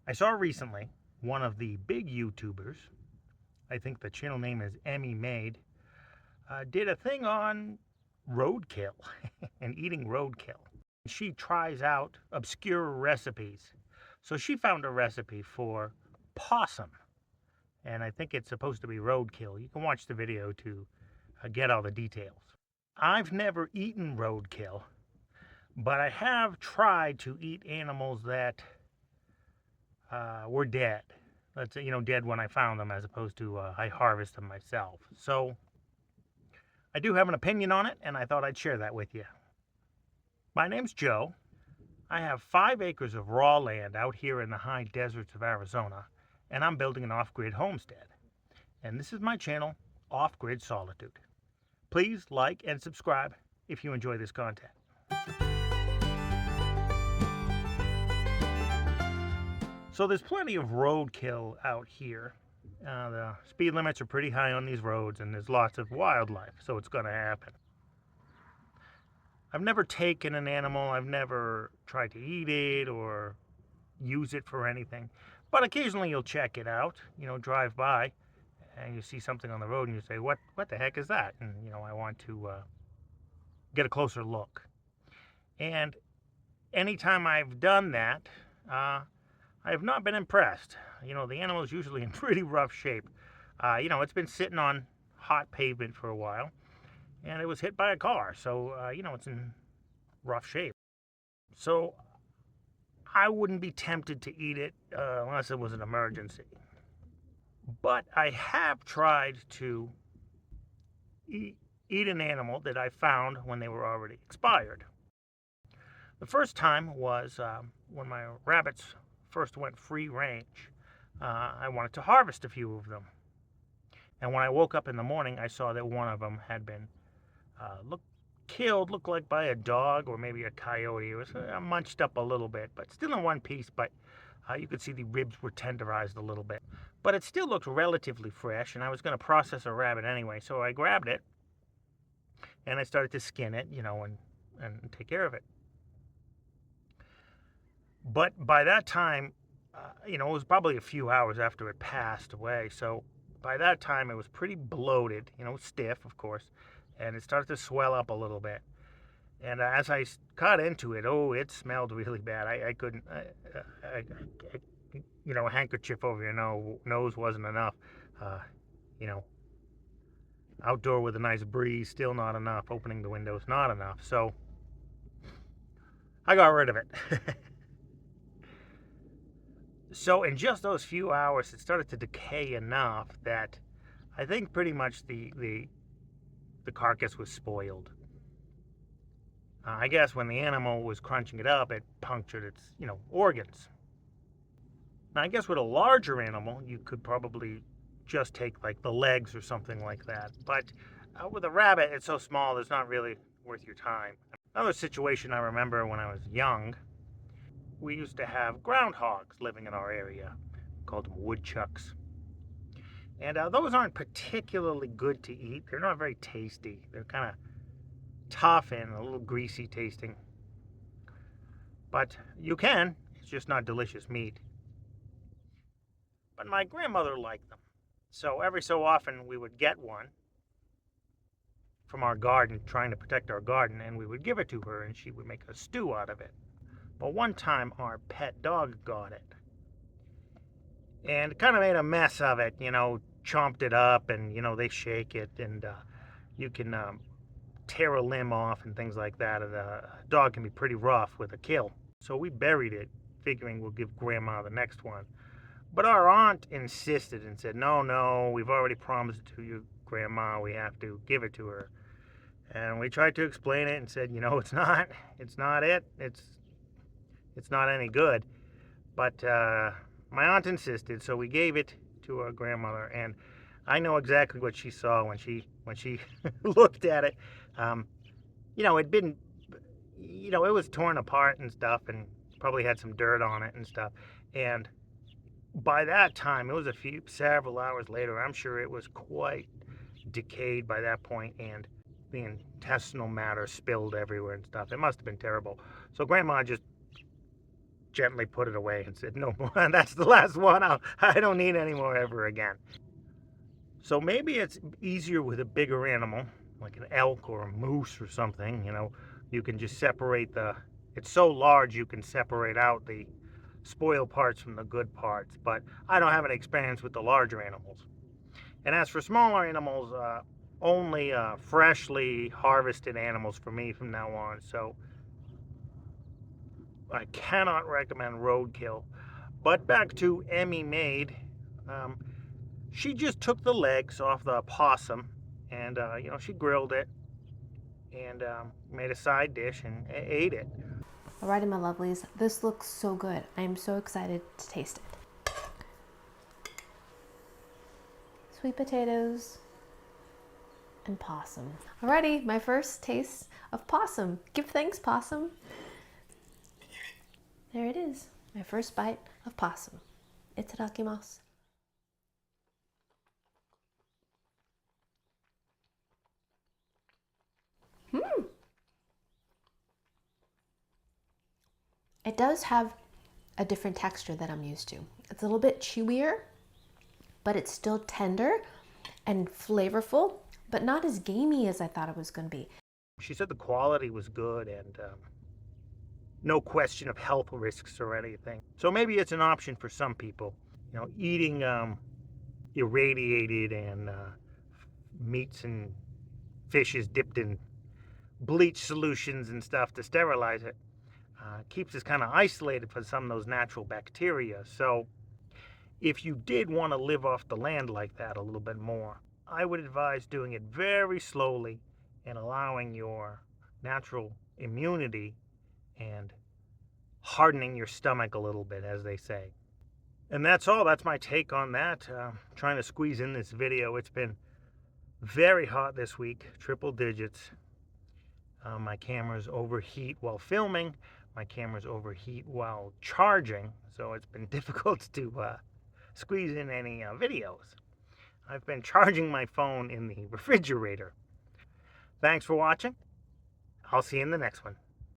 I saw recently one of the big YouTubers, I think the channel name is Emmy Made, did a thing on roadkill and eating roadkill. She tries out obscure recipes. So she found a recipe for possum, and I think it's supposed to be roadkill. You can watch the video to get all the details. I've never eaten roadkill, but I have tried to eat animals that were dead. Let's say, dead when I found them, as opposed to I harvest them myself. So I do have an opinion on it, and I thought I'd share that with you. My name's Joe. I have 5 acres of raw land out here in the high deserts of Arizona, and I'm building an off-grid homestead. And this is my channel, Off-Grid Solitude. Please like and subscribe if you enjoy this content. So there's plenty of roadkill out here. The speed limits are pretty high on these roads, and there's lots of wildlife, so it's going to happen. I've never taken an animal, I've never tried to eat it or use it for anything, but occasionally you'll check it out, drive by, and you see something on the road and you say, what the heck is that? And, I want to get a closer look. And anytime I've done that, I have not been impressed. The animal is usually in pretty rough shape. It's been sitting on hot pavement for a while, and it was hit by a car, so, it's in rough shape. So I wouldn't be tempted to eat it unless it was an emergency. But I have tried to eat an animal that I found when they were already expired. The first time was when my rabbits first went free range. I wanted to harvest a few of them. And when I woke up in the morning, I saw that one of them had been looked like by a dog or maybe a coyote. It was munched up a little bit, but still in one piece, but you could see the ribs were tenderized a little bit. But it still looked relatively fresh, and I was going to process a rabbit anyway, so I grabbed it, and I started to skin it, and take care of it. But by that time, it was probably a few hours after it passed away, so by that time it was pretty bloated, stiff, of course, and it started to swell up a little bit. And as I cut into it, it smelled really bad. I couldn't, a handkerchief over your nose wasn't enough. Outdoor with a nice breeze, still not enough. Opening the windows, not enough. So I got rid of it. So in just those few hours, it started to decay enough that I think pretty much the carcass was spoiled. I guess when the animal was crunching it up, it punctured its, organs. Now, I guess with a larger animal, you could probably just take like the legs or something like that. But with a rabbit, it's so small, it's not really worth your time. Another situation I remember when I was young, we used to have groundhogs living in our area. We called them woodchucks. And those aren't particularly good to eat. They're not very tasty. They're kind of tough and a little greasy tasting. But you can. It's just not delicious meat. But my grandmother liked them. So every so often we would get one from our garden, trying to protect our garden, and we would give it to her and she would make a stew out of it. But one time our pet dog got it and kind of made a mess of it, chomped it up, and they shake it, and you can tear a limb off and things like that, and a dog can be pretty rough with a kill. So we buried it, figuring we'll give Grandma the next one. But our aunt insisted and said, no, we've already promised it to you, Grandma, we have to give it to her. And we tried to explain it and said, it's not it, it's not any good. But my aunt insisted, so we gave it to our grandmother, and I know exactly what she saw when she looked at it. It'd been, it was torn apart and stuff, and probably had some dirt on it and stuff. And by that time, it was several hours later, I'm sure it was quite decayed by that point, and the intestinal matter spilled everywhere and stuff. It must have been terrible. So Grandma just gently put it away and said, no more. That's the last one. I don't need any more ever again. So maybe it's easier with a bigger animal, like an elk or a moose or something. You know, you can just separate it's so large you can separate out the spoiled parts from the good parts. But I don't have any experience with the larger animals. And as for smaller animals, only freshly harvested animals for me from now on. So I cannot recommend Roadkill. But back to Emmy Maid. She just took the legs off the possum and, she grilled it and made a side dish and ate it. Alrighty, my lovelies, this looks so good. I am so excited to taste it. Sweet potatoes and possum. Alrighty, my first taste of possum. Give thanks, possum. There it is, my first bite of possum. Itadakimasu. It does have a different texture that I'm used to. It's a little bit chewier, but it's still tender and flavorful, but not as gamey as I thought it was going to be. She said the quality was good and no question of health risks or anything. So maybe it's an option for some people. You know, eating irradiated and meats and fishes dipped in bleach solutions and stuff to sterilize it keeps us kind of isolated from some of those natural bacteria. So if you did want to live off the land like that a little bit more, I would advise doing it very slowly and allowing your natural immunity and hardening your stomach a little bit, as they say. And that's all. That's my take on that. Trying to squeeze in this video. It's been very hot this week, triple digits. My cameras overheat while filming. My cameras overheat while charging. So it's been difficult to squeeze in any videos. I've been charging my phone in the refrigerator. Thanks for watching. I'll see you in the next one.